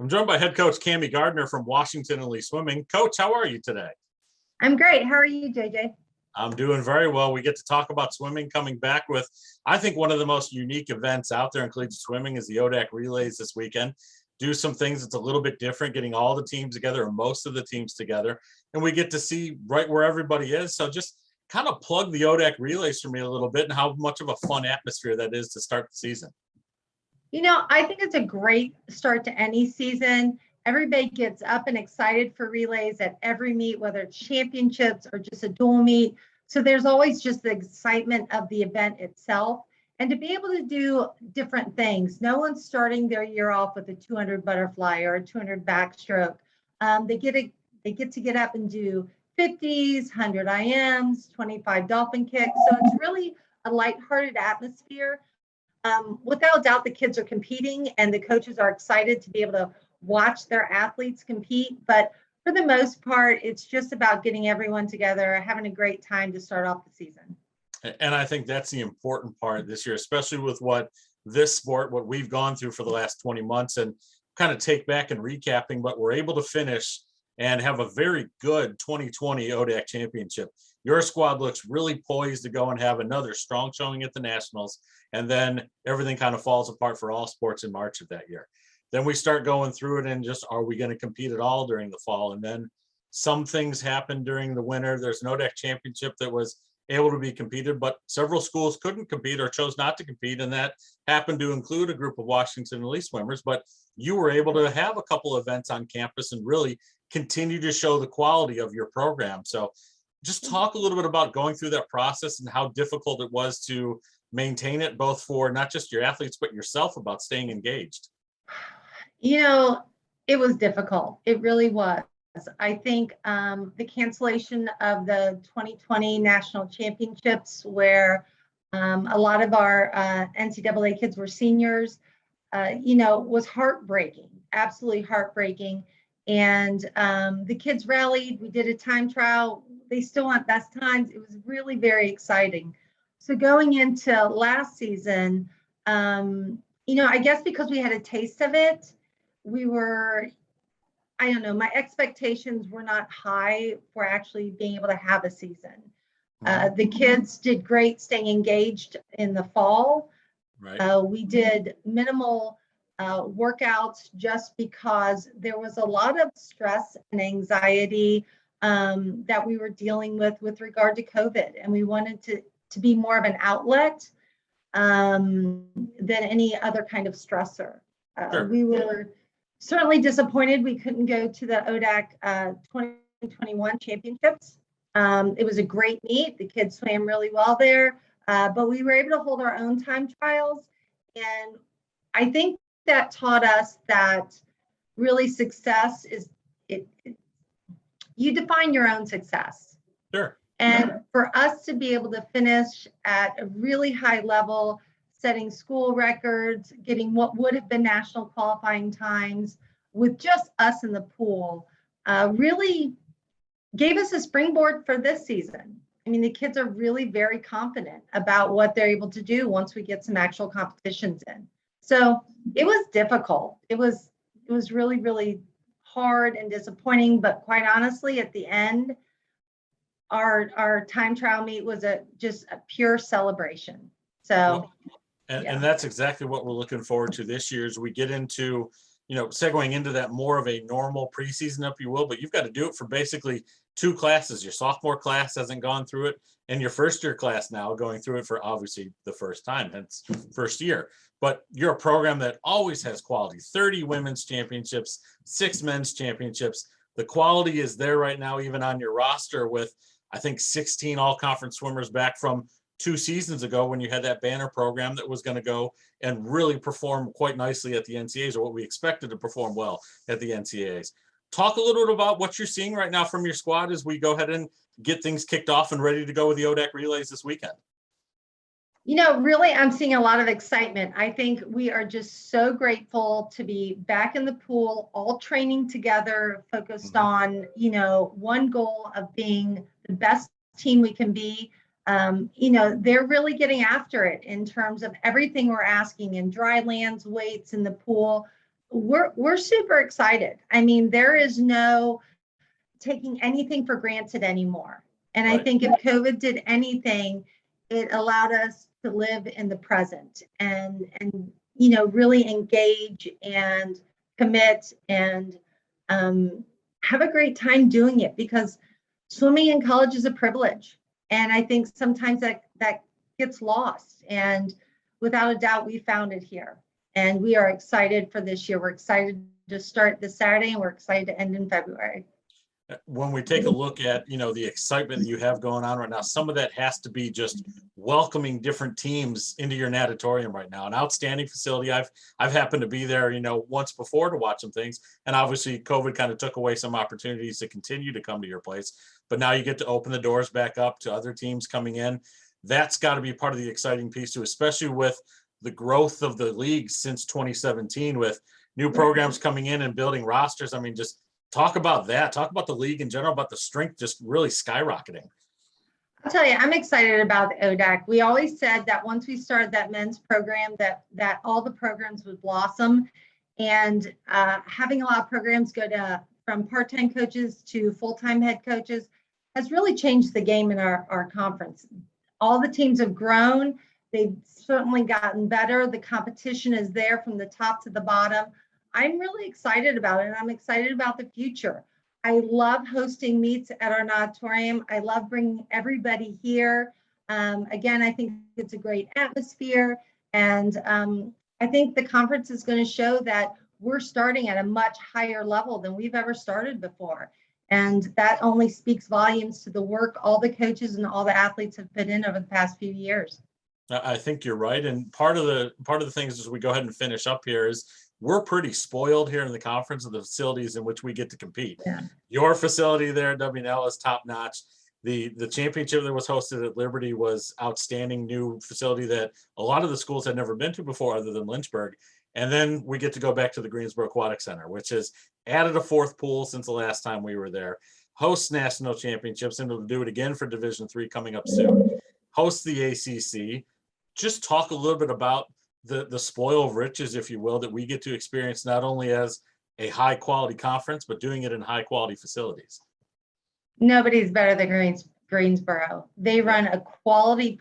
I'm joined by head coach Kami Gardner from Washington and Lee Swimming. Coach, how are you today? I'm great. How are you, JJ? I'm doing very well. We get to talk about swimming coming back with, I think, one of the most unique events out there in collegiate swimming is the ODAC relays this weekend. Do some things that's a little bit different, getting all the teams together or most of the teams together. And we get to see right where everybody is. So just kind of plug the ODAC relays for me a little bit and how much of a fun atmosphere that is to start the season. You know, I think it's a great start to any season. Everybody gets up and excited for relays at every meet, whether it's championships or just a dual meet. So there's always just the excitement of the event itself. And to be able to do different things. No one's starting their year off with a 200 butterfly or a 200 backstroke. They get to get up and do 50s, 100 IMs, 25 dolphin kicks. So it's really a lighthearted atmosphere. Without doubt, the kids are competing and the coaches are excited to be able to watch their athletes compete. But for the most part, it's just about getting everyone together, having a great time to start off the season. And I think that's the important part this year, especially with what this sport, what we've gone through for the last 20 months and kind of take back and recapping, but we're able to finish and have a very good 2020 ODAC championship. Your squad looks really poised to go and have another strong showing at the Nationals. And then everything kind of falls apart for all sports in March of that year. Then we start going through it and just, are we going to compete at all during the fall? And then some things happen during the winter. There's an ODAC championship that was able to be competed, but several schools couldn't compete or chose not to compete. And that happened to include a group of Washington and Lee swimmers, but you were able to have a couple events on campus and really continue to show the quality of your program. So just talk a little bit about going through that process and how difficult it was to maintain it, both for not just your athletes, but yourself, about staying engaged. You know, it was difficult. It really was. I think the cancellation of the 2020 national championships, where a lot of our NCAA kids were seniors, was heartbreaking, absolutely heartbreaking. And the kids rallied. We did a time trial. They still want best times. It was really very exciting. So going into last season, I guess because we had a taste of it, we were, I don't know, my expectations were not high for actually being able to have a season. The kids did great staying engaged in the fall. Right. We did minimal workouts just because there was a lot of stress and anxiety that we were dealing with regard to COVID. And we wanted to be more of an outlet than any other kind of stressor. Sure. We were certainly disappointed we couldn't go to the ODAC 2021 championships. It was a great meet. The kids swam really well there, but we were able to hold our own time trials. And I think that taught us that really success is, you define your own success. Sure. And for us to be able to finish at a really high level, setting school records, getting what would have been national qualifying times with just us in the pool, really gave us a springboard for this season. I mean, the kids are really very confident about what they're able to do once we get some actual competitions in. So it was difficult. It was really, really hard and disappointing, but quite honestly, at the end, our time trial meet was just a pure celebration. So, and that's exactly what we're looking forward to this year as we get into, segueing into that more of a normal preseason, if you will, but you've got to do it for basically two classes. Your sophomore class hasn't gone through it, and your first year class now going through it for obviously the first time, hence first year. But you're a program that always has quality, 30 women's championships, 6 men's championships. The quality is there right now, even on your roster with, I think, 16 all-conference swimmers back from 2 seasons ago when you had that banner program that was going to go and really perform quite nicely at the NCAAs, or what we expected to perform well at the NCAAs. Talk a little bit about what you're seeing right now from your squad as we go ahead and get things kicked off and ready to go with the ODAC relays this weekend. Really, I'm seeing a lot of excitement. I think we are just so grateful to be back in the pool, all training together, focused on, one goal of being the best team we can be. They're really getting after it in terms of everything we're asking in dry lands, weights in the pool. we're super excited. I mean, there is no taking anything for granted anymore. And I Right. think if COVID did anything, it allowed us to live in the present and really engage and commit and have a great time doing it, because swimming in college is a privilege. And I think sometimes that gets lost. And without a doubt, we found it here. And we are excited for this year. We're excited to start this Saturday, and we're excited to end in February. When we take a look at, the excitement that you have going on right now, some of that has to be just welcoming different teams into your natatorium right now. An outstanding facility. I've happened to be there, once before to watch some things, and obviously COVID kind of took away some opportunities to continue to come to your place. But now you get to open the doors back up to other teams coming in. That's got to be part of the exciting piece too, especially with the growth of the league since 2017, with new programs coming in and building rosters. I mean, just talk about that. Talk about the league in general, about the strength just really skyrocketing. I'll tell you, I'm excited about the ODAC. We always said that once we started that men's program, that all the programs would blossom, and having a lot of programs go to from part-time coaches to full-time head coaches has really changed the game in our conference. All the teams have grown. They've certainly gotten better. The competition is there from the top to the bottom. I'm really excited about it, and I'm excited about the future. I love hosting meets at our natatorium. I love bringing everybody here. Again, I think it's a great atmosphere, and I think the conference is going to show that we're starting at a much higher level than we've ever started before. And that only speaks volumes to the work all the coaches and all the athletes have put in over the past few years. I think you're right. And part of the things as we go ahead and finish up here is we're pretty spoiled here in the conference of the facilities in which we get to compete. Yeah. Your facility there at WNL is top notch. The championship that was hosted at Liberty was outstanding, new facility that a lot of the schools had never been to before other than Lynchburg. And then we get to go back to the Greensboro Aquatic Center, which has added a fourth pool since the last time we were there, hosts national championships, and we'll do it again for Division III coming up soon, host the ACC. Just talk a little bit about the spoil of riches, if you will, that we get to experience not only as a high quality conference, but doing it in high quality facilities. Nobody's better than Greensboro. They run a quality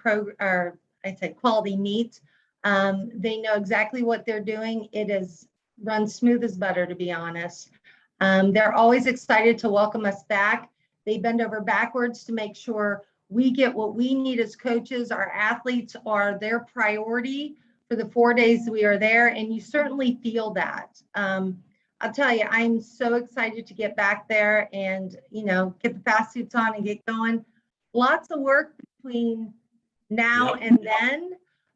quality meet. They know exactly what they're doing. It is run smooth as butter, to be honest. They're always excited to welcome us back. They bend over backwards to make sure we get what we need as coaches. Our athletes are their priority for the 4 days we are there, and you certainly feel that. I'll tell you, I'm so excited to get back there and, get the fast suits on and get going. Lots of work between now and then,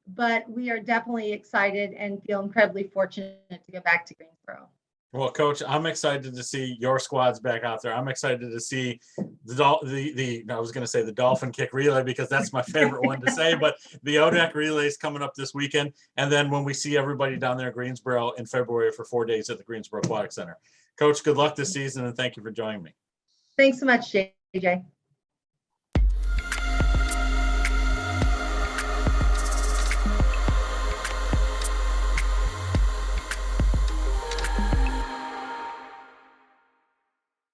but we are definitely excited and feel incredibly fortunate to go back to Greensboro. Well, Coach, I'm excited to see your squads back out there. I'm excited to see I was going to say the dolphin kick relay, because that's my favorite one to say, but the ODAC relay is coming up this weekend. And then when we see everybody down there in Greensboro in February for 4 days at the Greensboro Aquatic Center. Coach, good luck this season, and thank you for joining me. Thanks so much, JJ.